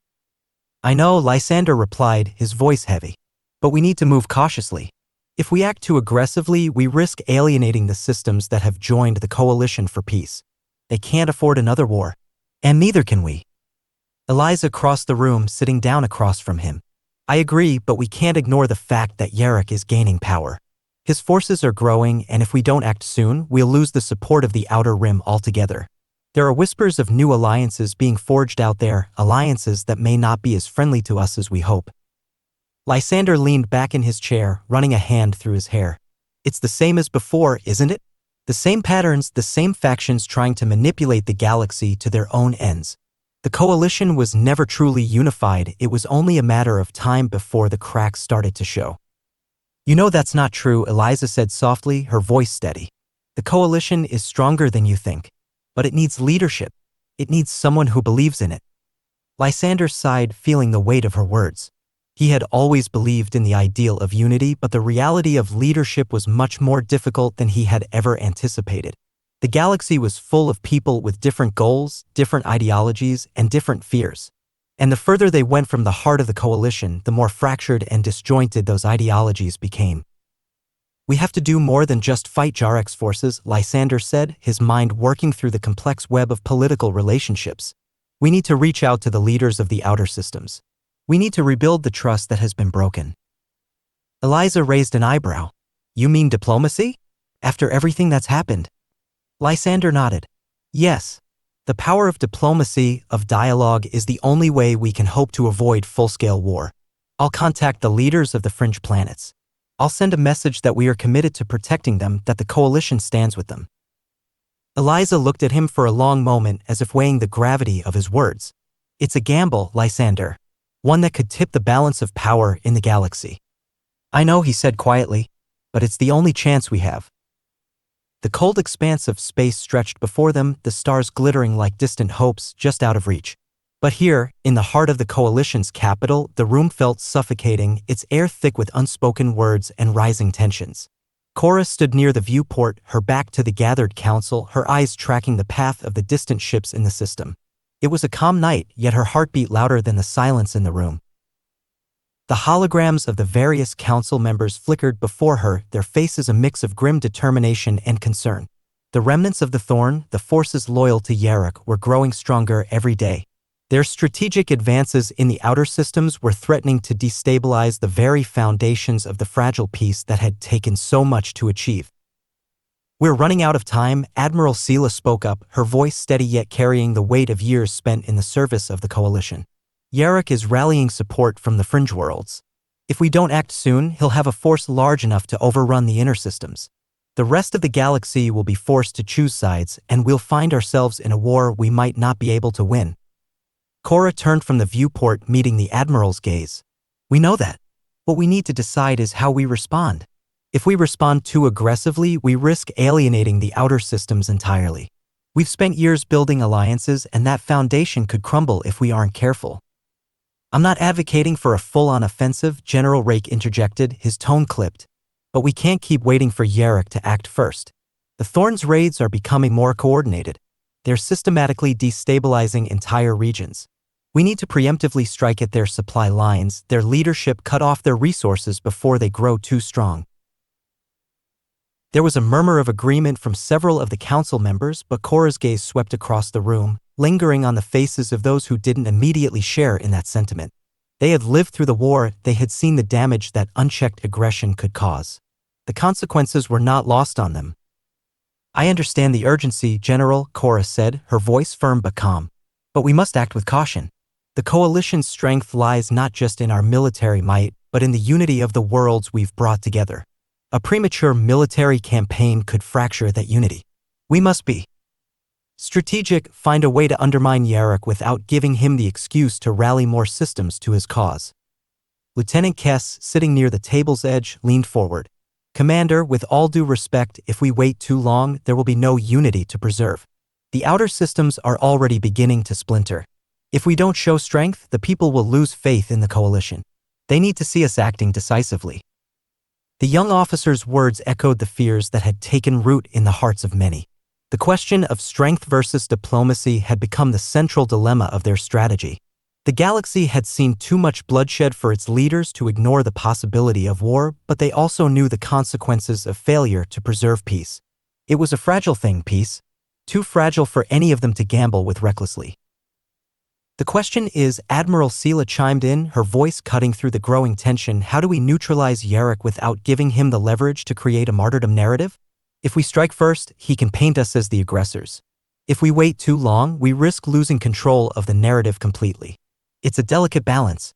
I know, Lysander replied, his voice heavy. But we need to move cautiously. If we act too aggressively, we risk alienating the systems that have joined the coalition for peace. They can't afford another war. And neither can we. Eliza crossed the room, sitting down across from him. I agree, but we can't ignore the fact that Jarek is gaining power. His forces are growing, and if we don't act soon, we'll lose the support of the Outer Rim altogether. There are whispers of new alliances being forged out there, alliances that may not be as friendly to us as we hope. Lysander leaned back in his chair, running a hand through his hair. It's the same as before, isn't it? The same patterns, the same factions trying to manipulate the galaxy to their own ends. The coalition was never truly unified. It was only a matter of time before the cracks started to show. You know that's not true, Eliza said softly, her voice steady. The coalition is stronger than you think. But it needs leadership. It needs someone who believes in it. Lysander sighed, feeling the weight of her words. He had always believed in the ideal of unity, but the reality of leadership was much more difficult than he had ever anticipated. The galaxy was full of people with different goals, different ideologies, and different fears. And the further they went from the heart of the coalition, the more fractured and disjointed those ideologies became. We have to do more than just fight Jarek's forces, Lysander said, his mind working through the complex web of political relationships. We need to reach out to the leaders of the outer systems. We need to rebuild the trust that has been broken. Eliza raised an eyebrow. You mean diplomacy? After everything that's happened? Lysander nodded. Yes. The power of diplomacy, of dialogue, is the only way we can hope to avoid full-scale war. I'll contact the leaders of the fringe planets. I'll send a message that we are committed to protecting them, that the coalition stands with them. Eliza looked at him for a long moment as if weighing the gravity of his words. It's a gamble, Lysander. One that could tip the balance of power in the galaxy. I know, he said quietly, but it's the only chance we have. The cold expanse of space stretched before them, the stars glittering like distant hopes just out of reach. But here, in the heart of the coalition's capital, the room felt suffocating, its air thick with unspoken words and rising tensions. Cora stood near the viewport, her back to the gathered council, her eyes tracking the path of the distant ships in the system. It was a calm night, yet her heart beat louder than the silence in the room. The holograms of the various council members flickered before her, their faces a mix of grim determination and concern. The remnants of the Thorn, the forces loyal to Jarek, were growing stronger every day. Their strategic advances in the outer systems were threatening to destabilize the very foundations of the fragile peace that had taken so much to achieve. We're running out of time, Admiral Sela spoke up, her voice steady yet carrying the weight of years spent in the service of the coalition. Yarok is rallying support from the fringe worlds. If we don't act soon, he'll have a force large enough to overrun the inner systems. The rest of the galaxy will be forced to choose sides, and we'll find ourselves in a war we might not be able to win. Cora turned from the viewport, meeting the Admiral's gaze. We know that. What we need to decide is how we respond. If we respond too aggressively, we risk alienating the outer systems entirely. We've spent years building alliances, and that foundation could crumble if we aren't careful. I'm not advocating for a full-on offensive, General Rake interjected, his tone clipped. But we can't keep waiting for Yarok to act first. The Thorn's raids are becoming more coordinated. They're systematically destabilizing entire regions. We need to preemptively strike at their supply lines, their leadership, cut off their resources before they grow too strong. There was a murmur of agreement from several of the council members, but Cora's gaze swept across the room, lingering on the faces of those who didn't immediately share in that sentiment. They had lived through the war, they had seen the damage that unchecked aggression could cause. The consequences were not lost on them. I understand the urgency, General, Cora said, her voice firm but calm. But we must act with caution. The coalition's strength lies not just in our military might, but in the unity of the worlds we've brought together. A premature military campaign could fracture that unity. We must be strategic, find a way to undermine Yarok without giving him the excuse to rally more systems to his cause. Lieutenant Kess, sitting near the table's edge, leaned forward. Commander, with all due respect, if we wait too long, there will be no unity to preserve. The outer systems are already beginning to splinter. If we don't show strength, the people will lose faith in the coalition. They need to see us acting decisively. The young officer's words echoed the fears that had taken root in the hearts of many. The question of strength versus diplomacy had become the central dilemma of their strategy. The galaxy had seen too much bloodshed for its leaders to ignore the possibility of war, but they also knew the consequences of failure to preserve peace. It was a fragile thing, peace. Too fragile for any of them to gamble with recklessly. The question is, Admiral Sela chimed in, her voice cutting through the growing tension, how do we neutralize Yarok without giving him the leverage to create a martyrdom narrative? If we strike first, he can paint us as the aggressors. If we wait too long, we risk losing control of the narrative completely. It's a delicate balance.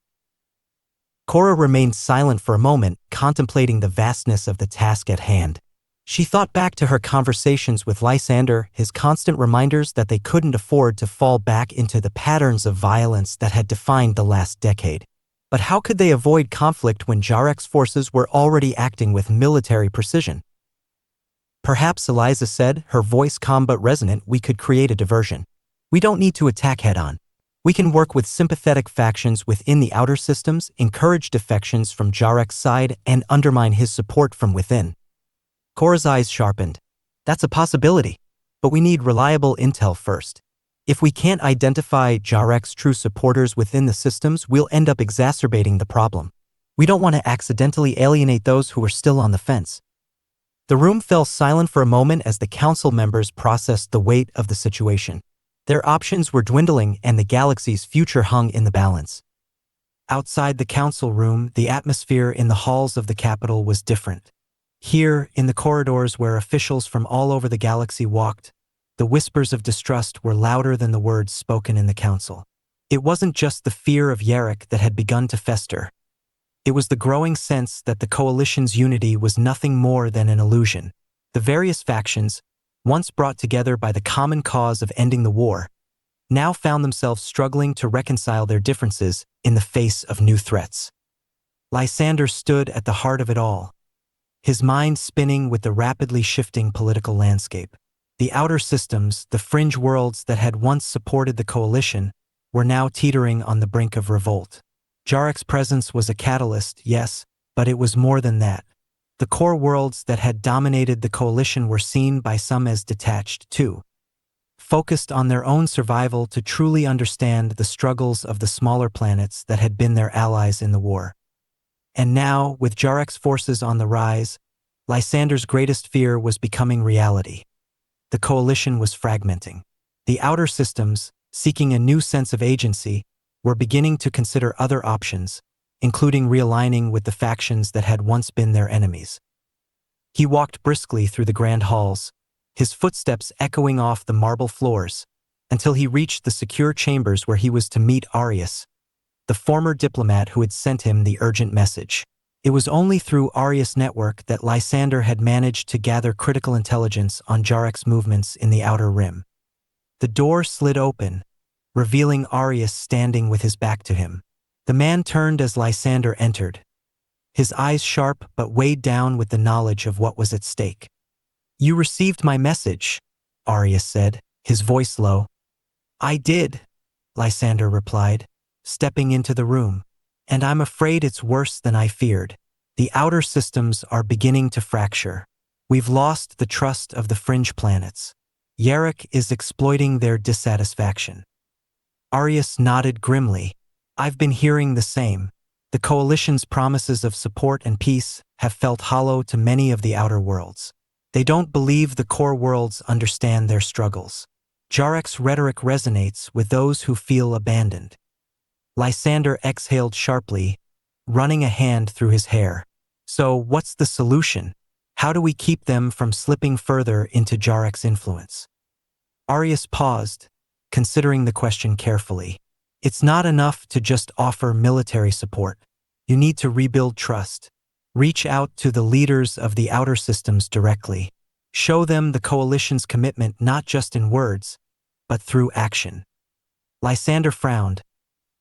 Cora remained silent for a moment, contemplating the vastness of the task at hand. She thought back to her conversations with Lysander, his constant reminders that they couldn't afford to fall back into the patterns of violence that had defined the last decade. But how could they avoid conflict when Jarek's forces were already acting with military precision? Perhaps, Eliza said, her voice calm but resonant, we could create a diversion. We don't need to attack head-on. We can work with sympathetic factions within the outer systems, encourage defections from Jarek's side, and undermine his support from within. Cora's eyes sharpened. That's a possibility. But we need reliable intel first. If we can't identify Jarek's true supporters within the systems, we'll end up exacerbating the problem. We don't want to accidentally alienate those who are still on the fence. The room fell silent for a moment as the council members processed the weight of the situation. Their options were dwindling and the galaxy's future hung in the balance. Outside the council room, the atmosphere in the halls of the capital was different. Here, in the corridors where officials from all over the galaxy walked, the whispers of distrust were louder than the words spoken in the council. It wasn't just the fear of Yarok that had begun to fester. It was the growing sense that the coalition's unity was nothing more than an illusion. The various factions, once brought together by the common cause of ending the war, now found themselves struggling to reconcile their differences in the face of new threats. Lysander stood at the heart of it all, his mind spinning with the rapidly shifting political landscape. The outer systems, the fringe worlds that had once supported the coalition, were now teetering on the brink of revolt. Jarek's presence was a catalyst, yes, but it was more than that. The core worlds that had dominated the coalition were seen by some as detached, too, focused on their own survival to truly understand the struggles of the smaller planets that had been their allies in the war. And now, with Jarek's forces on the rise, Lysander's greatest fear was becoming reality. The coalition was fragmenting. The outer systems, seeking a new sense of agency, were beginning to consider other options, including realigning with the factions that had once been their enemies. He walked briskly through the grand halls, his footsteps echoing off the marble floors, until he reached the secure chambers where he was to meet Arius, the former diplomat who had sent him the urgent message. It was only through Arius' network that Lysander had managed to gather critical intelligence on Jarek's movements in the Outer Rim. The door slid open, revealing Arius standing with his back to him. The man turned as Lysander entered, his eyes sharp but weighed down with the knowledge of what was at stake. "You received my message," Arius said, his voice low. "I did," Lysander replied, stepping into the room. "And I'm afraid it's worse than I feared. The outer systems are beginning to fracture. We've lost the trust of the fringe planets. Yarok is exploiting their dissatisfaction." Arius nodded grimly. "I've been hearing the same. The Coalition's promises of support and peace have felt hollow to many of the outer worlds. They don't believe the core worlds understand their struggles. Jarek's rhetoric resonates with those who feel abandoned." Lysander exhaled sharply, running a hand through his hair. "So what's the solution? How do we keep them from slipping further into Jarek's influence?" Arius paused, considering the question carefully. "It's not enough to just offer military support. You need to rebuild trust. Reach out to the leaders of the outer systems directly. Show them the Coalition's commitment not just in words, but through action." Lysander frowned,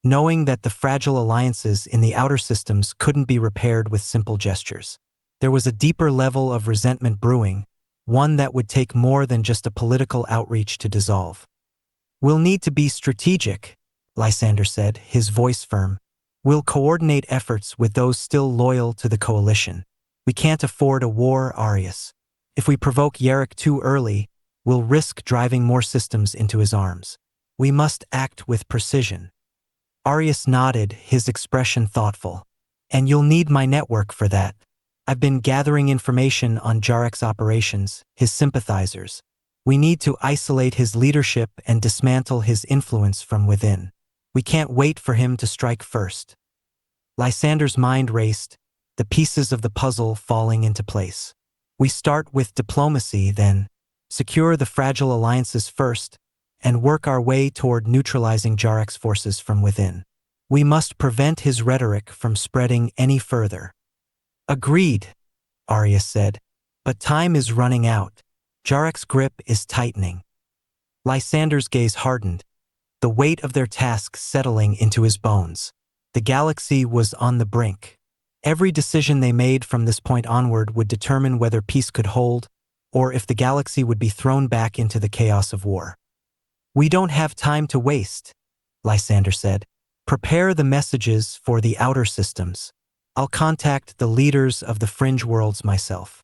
knowing that the fragile alliances in the outer systems couldn't be repaired with simple gestures. There was a deeper level of resentment brewing, one that would take more than just a political outreach to dissolve. "We'll need to be strategic," Lysander said, his voice firm. "We'll coordinate efforts with those still loyal to the Coalition. We can't afford a war, Arius. If we provoke Yarok too early, we'll risk driving more systems into his arms. We must act with precision." Arius nodded, his expression thoughtful. "And you'll need my network for that. I've been gathering information on Jarek's operations, his sympathizers. We need to isolate his leadership and dismantle his influence from within. We can't wait for him to strike first." Lysander's mind raced, the pieces of the puzzle falling into place. "We start with diplomacy, then. Secure the fragile alliances first, and work our way toward neutralizing Jarek's forces from within. We must prevent his rhetoric from spreading any further." "Agreed," Arius said, "but time is running out. Jarek's grip is tightening." Lysander's gaze hardened, the weight of their task settling into his bones. The galaxy was on the brink. Every decision they made from this point onward would determine whether peace could hold, or if the galaxy would be thrown back into the chaos of war. "We don't have time to waste," Lysander said. "Prepare the messages for the outer systems. I'll contact the leaders of the fringe worlds myself."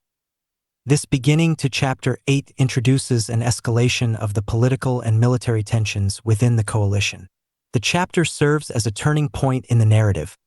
This beginning to Chapter 8 introduces an escalation of the political and military tensions within the Coalition. The chapter serves as a turning point in the narrative,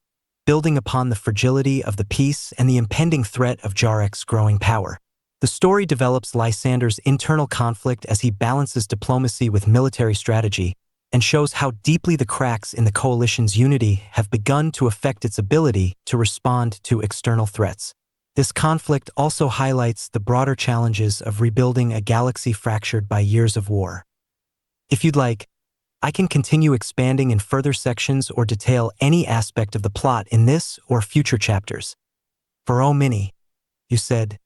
building upon the fragility of the peace and the impending threat of Jarek's growing power. The story develops Lysander's internal conflict as he balances diplomacy with military strategy and shows how deeply the cracks in the Coalition's unity have begun to affect its ability to respond to external threats. This conflict also highlights the broader challenges of rebuilding a galaxy fractured by years of war. If you'd like, I can continue expanding in further sections or detail any aspect of the plot in this or future chapters. For O Mini, you said,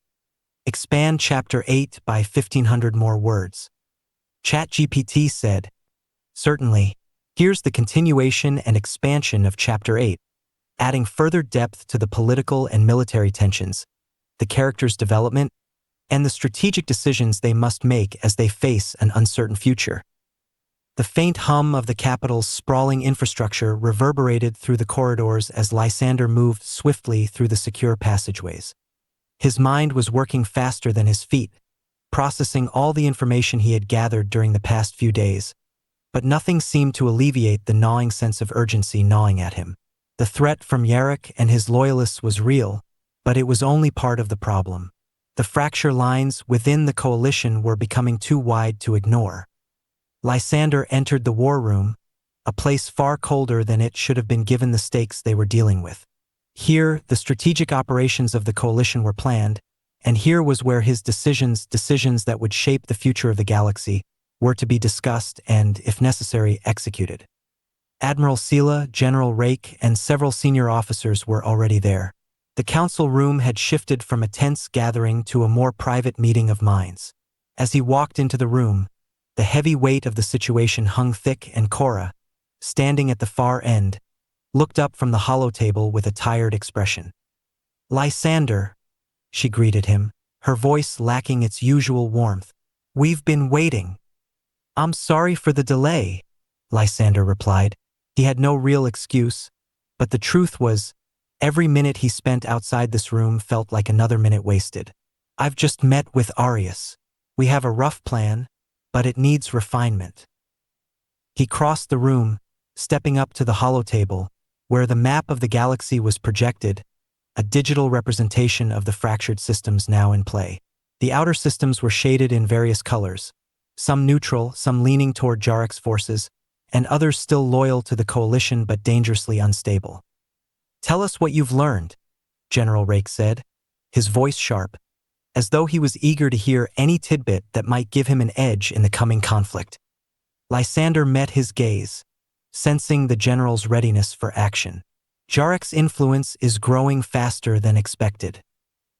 expand Chapter 8 by 1,500 more words. ChatGPT said, certainly, here's the continuation and expansion of Chapter 8, adding further depth to the political and military tensions, the characters' development, and the strategic decisions they must make as they face an uncertain future. The faint hum of the capital's sprawling infrastructure reverberated through the corridors as Lysander moved swiftly through the secure passageways. His mind was working faster than his feet, processing all the information he had gathered during the past few days, but nothing seemed to alleviate the gnawing sense of urgency gnawing at him. The threat from Yarok and his loyalists was real, but it was only part of the problem. The fracture lines within the Coalition were becoming too wide to ignore. Lysander entered the war room, a place far colder than it should have been given the stakes they were dealing with. Here, the strategic operations of the Coalition were planned, and here was where his decisions that would shape the future of the galaxy, were to be discussed and, if necessary, executed. Admiral Sela, General Rake, and several senior officers were already there. The council room had shifted from a tense gathering to a more private meeting of minds. As he walked into the room, the heavy weight of the situation hung thick, and Cora, standing at the far end, looked up from the hollow table with a tired expression. "Lysander," she greeted him, her voice lacking its usual warmth. "We've been waiting." "I'm sorry for the delay," Lysander replied. He had no real excuse, but the truth was, every minute he spent outside this room felt like another minute wasted. "I've just met with Arius. We have a rough plan, but it needs refinement." He crossed the room, stepping up to the hollow table, where the map of the galaxy was projected, a digital representation of the fractured systems now in play. The outer systems were shaded in various colors, some neutral, some leaning toward Jarek's forces, and others still loyal to the coalition but dangerously unstable. "Tell us what you've learned," General Rake said, his voice sharp, as though he was eager to hear any tidbit that might give him an edge in the coming conflict. Lysander met his gaze, sensing the general's readiness for action. "Jarek's influence is growing faster than expected.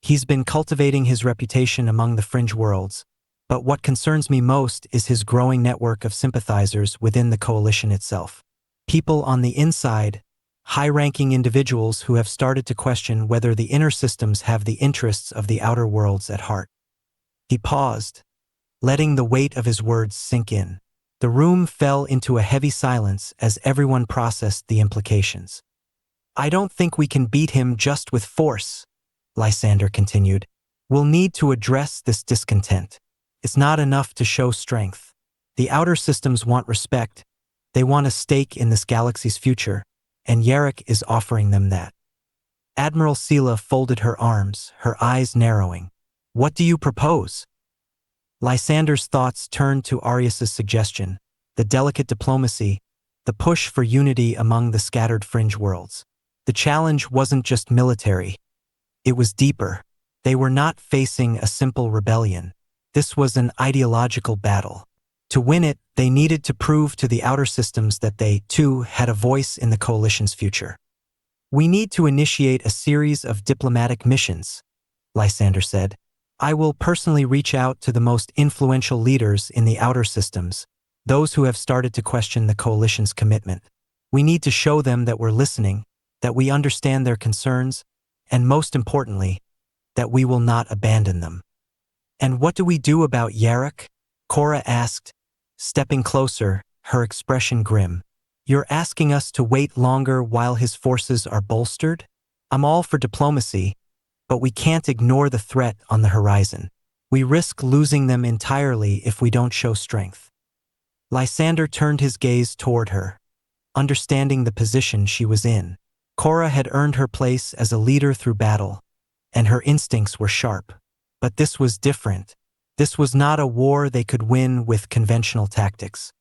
He's been cultivating his reputation among the fringe worlds, but what concerns me most is his growing network of sympathizers within the coalition itself. People on the inside, high-ranking individuals who have started to question whether the inner systems have the interests of the outer worlds at heart." He paused, letting the weight of his words sink in. The room fell into a heavy silence as everyone processed the implications. "I don't think we can beat him just with force," Lysander continued. "We'll need to address this discontent. It's not enough to show strength. The outer systems want respect. They want a stake in this galaxy's future, and Jarek is offering them that." Admiral Sela folded her arms, her eyes narrowing. "What do you propose?" Lysander's thoughts turned to Arius's suggestion, the delicate diplomacy, the push for unity among the scattered fringe worlds. The challenge wasn't just military. It was deeper. They were not facing a simple rebellion. This was an ideological battle. To win it, they needed to prove to the outer systems that they, too, had a voice in the coalition's future. "We need to initiate a series of diplomatic missions," Lysander said. "I will personally reach out to the most influential leaders in the outer systems, those who have started to question the coalition's commitment. We need to show them that we're listening, that we understand their concerns, and most importantly, that we will not abandon them." "And what do we do about Jarek?" Cora asked, stepping closer, her expression grim. "You're asking us to wait longer while his forces are bolstered? I'm all for diplomacy, but we can't ignore the threat on the horizon. We risk losing them entirely if we don't show strength." Lysander turned his gaze toward her, understanding the position she was in. Cora had earned her place as a leader through battle, and her instincts were sharp. But this was different. This was not a war they could win with conventional tactics.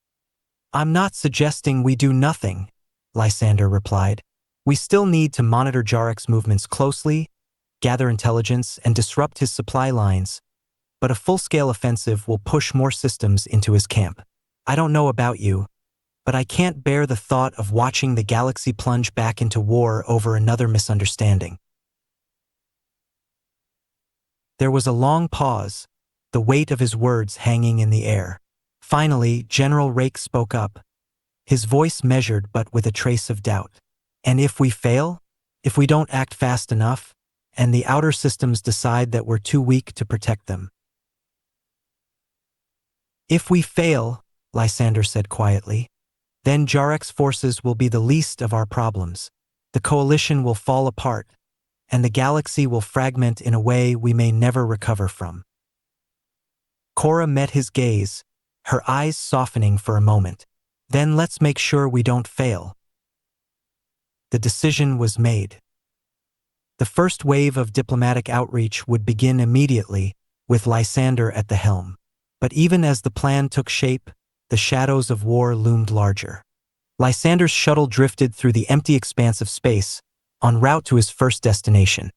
"I'm not suggesting we do nothing," Lysander replied. "We still need to monitor Jarek's movements closely, gather intelligence, and disrupt his supply lines, but a full-scale offensive will push more systems into his camp. I don't know about you, but I can't bear the thought of watching the galaxy plunge back into war over another misunderstanding." There was a long pause, the weight of his words hanging in the air. Finally, General Rake spoke up, his voice measured but with a trace of doubt. "And if we fail? If we don't act fast enough, and the outer systems decide that we're too weak to protect them?" "If we fail," Lysander said quietly, "then Jarek's forces will be the least of our problems. The coalition will fall apart, and the galaxy will fragment in a way we may never recover from." Cora met his gaze, her eyes softening for a moment. "Then let's make sure we don't fail." The decision was made. The first wave of diplomatic outreach would begin immediately, with Lysander at the helm. But even as the plan took shape, the shadows of war loomed larger. Lysander's shuttle drifted through the empty expanse of space, en route to his first destination.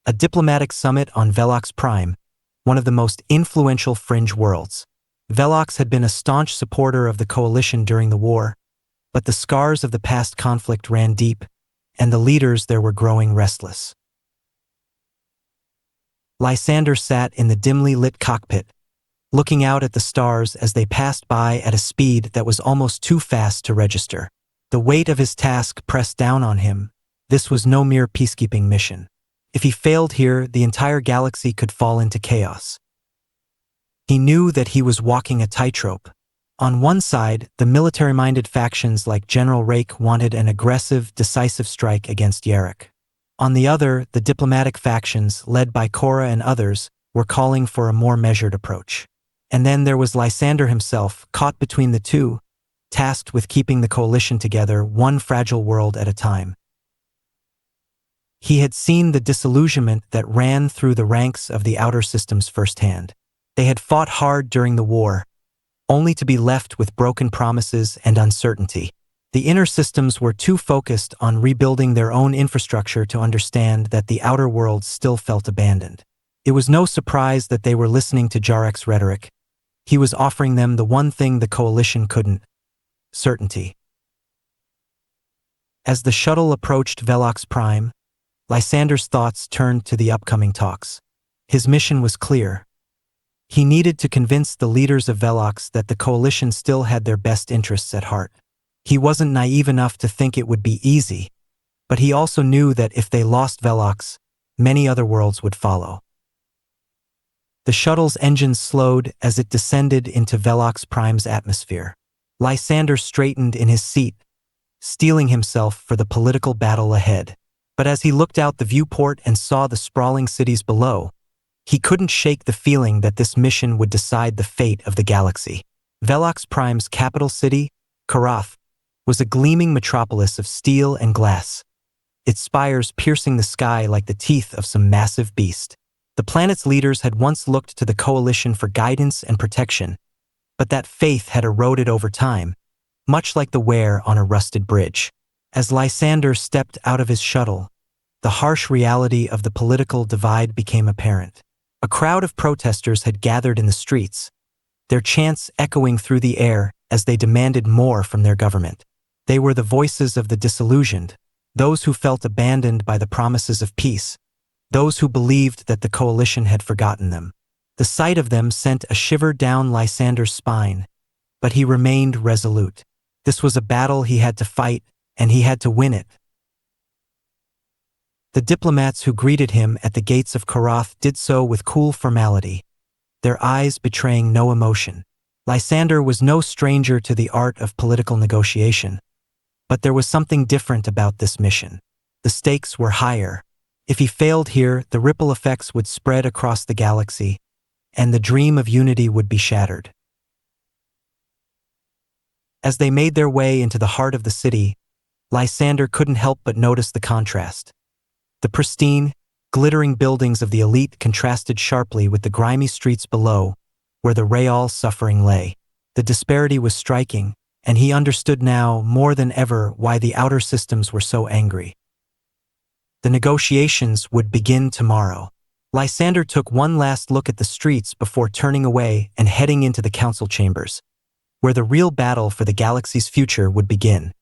A diplomatic summit on Velox Prime, one of the most influential fringe worlds. Velox had been a staunch supporter of the coalition during the war, but the scars of the past conflict ran deep, and the leaders there were growing restless. Lysander sat in the dimly lit cockpit, looking out at the stars as they passed by at a speed that was almost too fast to register. The weight of his task pressed down on him. This was no mere peacekeeping mission. If he failed here, the entire galaxy could fall into chaos. He knew that he was walking a tightrope. On one side, the military-minded factions like General Rake wanted an aggressive, decisive strike against Yarrick. On the other, the diplomatic factions, led by Korra and others, were calling for a more measured approach. And then there was Lysander himself, caught between the two, tasked with keeping the coalition together, one fragile world at a time. He had seen the disillusionment that ran through the ranks of the outer systems firsthand. They had fought hard during the war, only to be left with broken promises and uncertainty. The inner systems were too focused on rebuilding their own infrastructure to understand that the outer world still felt abandoned. It was no surprise that they were listening to Jarrek's rhetoric. He was offering them the one thing the coalition couldn't: certainty. As the shuttle approached Velox Prime, Lysander's thoughts turned to the upcoming talks. His mission was clear. He needed to convince the leaders of Velox that the coalition still had their best interests at heart. He wasn't naive enough to think it would be easy, but he also knew that if they lost Velox, many other worlds would follow. The shuttle's engines slowed as it descended into Velox Prime's atmosphere. Lysander straightened in his seat, steeling himself for the political battle ahead. But as he looked out the viewport and saw the sprawling cities below, he couldn't shake the feeling that this mission would decide the fate of the galaxy. Velox Prime's capital city, Karath, was a gleaming metropolis of steel and glass, its spires piercing the sky like the teeth of some massive beast. The planet's leaders had once looked to the coalition for guidance and protection, but that faith had eroded over time, much like the wear on a rusted bridge. As Lysander stepped out of his shuttle, the harsh reality of the political divide became apparent. A crowd of protesters had gathered in the streets, their chants echoing through the air as they demanded more from their government. They were the voices of the disillusioned, those who felt abandoned by the promises of peace, those who believed that the coalition had forgotten them. The sight of them sent a shiver down Lysander's spine, but he remained resolute. This was a battle he had to fight, and he had to win it. The diplomats who greeted him at the gates of Karath did so with cool formality, their eyes betraying no emotion. Lysander was no stranger to the art of political negotiation, but there was something different about this mission. The stakes were higher. If he failed here, the ripple effects would spread across the galaxy, and the dream of unity would be shattered. As they made their way into the heart of the city, Lysander couldn't help but notice the contrast. The pristine, glittering buildings of the elite contrasted sharply with the grimy streets below, where the Real suffering lay. The disparity was striking, and he understood now more than ever why the outer systems were so angry. The negotiations would begin tomorrow. Lysander took one last look at the streets before turning away and heading into the council chambers, where the real battle for the galaxy's future would begin.